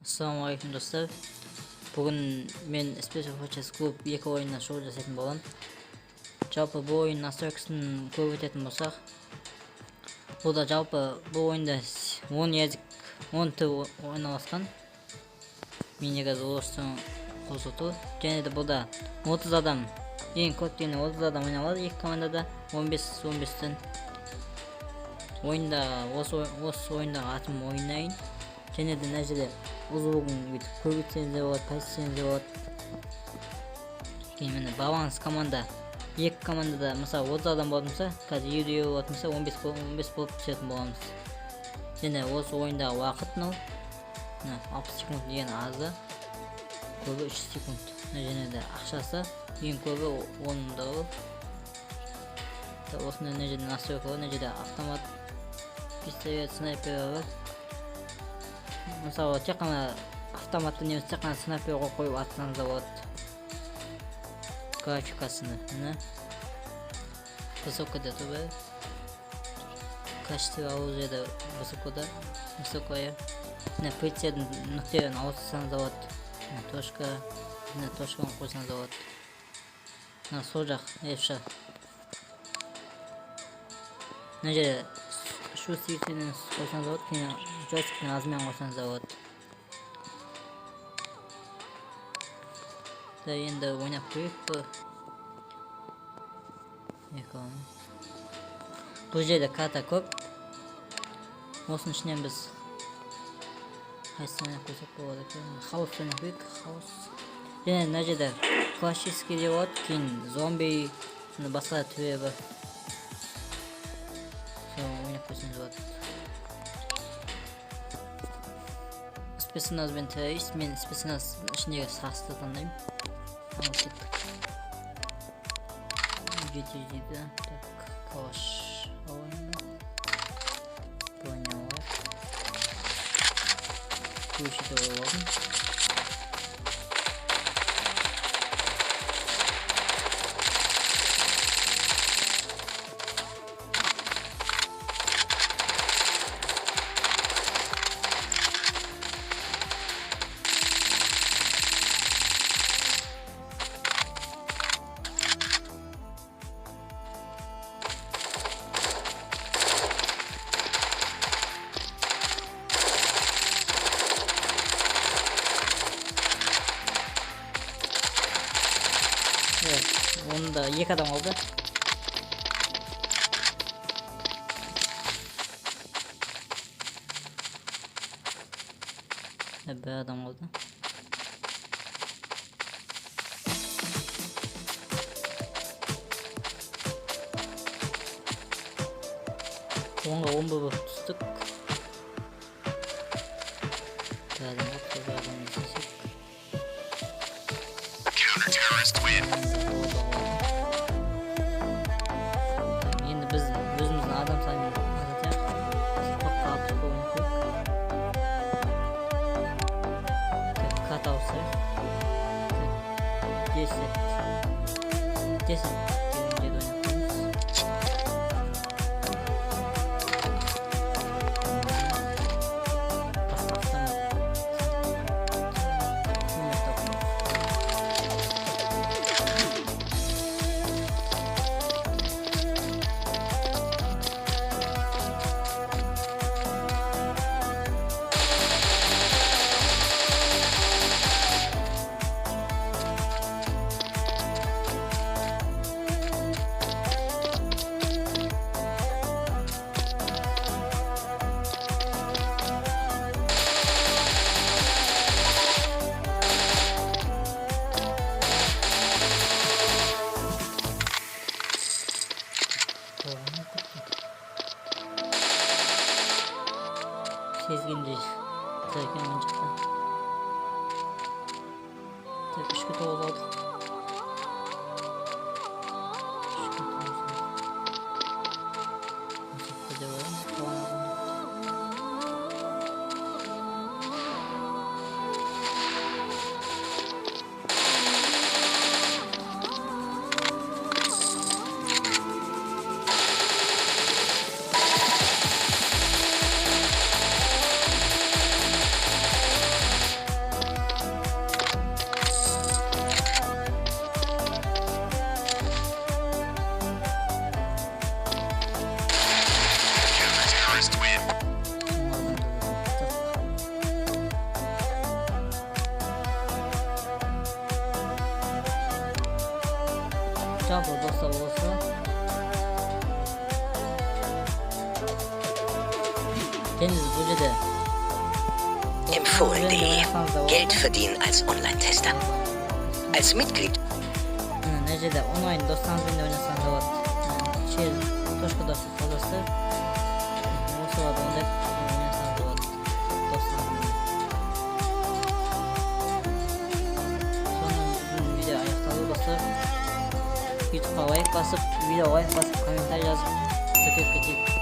Ассалаумағалейкум достар. Бүгін мен SFG2 ойынына шоу жасайтын боламын. Жалпы бұл ойын настройкасын көп өтетін болсақ, бұл да жалпы бұл ойында 10 тіл ойналасқан. Мен негізі орыстың қосылту. Және де бұл да 30 адам, ең көп дегені 30 адам ойналады. Екі командада 15-15-тен. Осы ойындағы атым ойнайын. Және де мына жерде ұзығын бүйтіп көбейтсеңіз де болады, пайсаңыз де болады. Кейін баланс команда. Екі командада мысалы 30 адам болатын болса, қазір 20 болатын болса 15 болып түсетін боламыз. Және осы ойындағы уақыт 60 секунд деген азы, көбі 3 секунд. Және де ақшасы ең көбі 10 осында мына жерде настройка бар, мына жерде автомат, пистолет, снайпер бар. Мысалы, тек қана автоматты немесе тек қана снайперға қойып атсаңыз да болады. Графикасыны, высокода тұр. Качество оружия высокое. Прицелдің нүктерін ауыстырсаңыз да болады. Точканы қойсаңыз да болады. Сол жақ F-ша. Мына жерде шу сүйіктенін қойсаңыз да болады, кейін джойстиктен азымен қойсаңыз да болады. Енді ойнап көрейік. Бұл жерде карта көп. Осының ішінен біз қайсысын ойнап көрсек болады екен. Хаос ойнап көрейік. Және мына жерде классический де болады, кейін зомби, басқа түрі бар. Ойнап көрсеңіз болады. Спецназ бен террорист. Мен спецназ ішіндегі сақсты таңдаймын. GTG-ді. Калаш ойны. Бронялар. Көшіде ойладым. Onda 2 adam oldu. Bir adam oldu. Onunla 10 baba tuttuk. Bir adam oldu. Bir adam izleyecek. Counter-terrorist win. Biz özümüzün adam sayını azaltacak. Çok kalkıp oynadık. Kat alsak. 10 birinci de oynatıyoruz. Sezgindi derken oyuncaktan. Tabii 3 kötü oldu. Kendiniz bu жерде Empfohlen.de Geld verdienen als Online-Tester. Als Mitglied. Мына жерде онлайн достарыңызбен де ойнасаңыз болады. Чел точка достар жазасыздар. Осыларды оңдап ойнасаңыз болады достарыңызбен. Сонымен біздің видео аяқталды достар. YouTube'ға лайк басып, видео лайк басып, комментарий жазып, тіркеліп кетейік.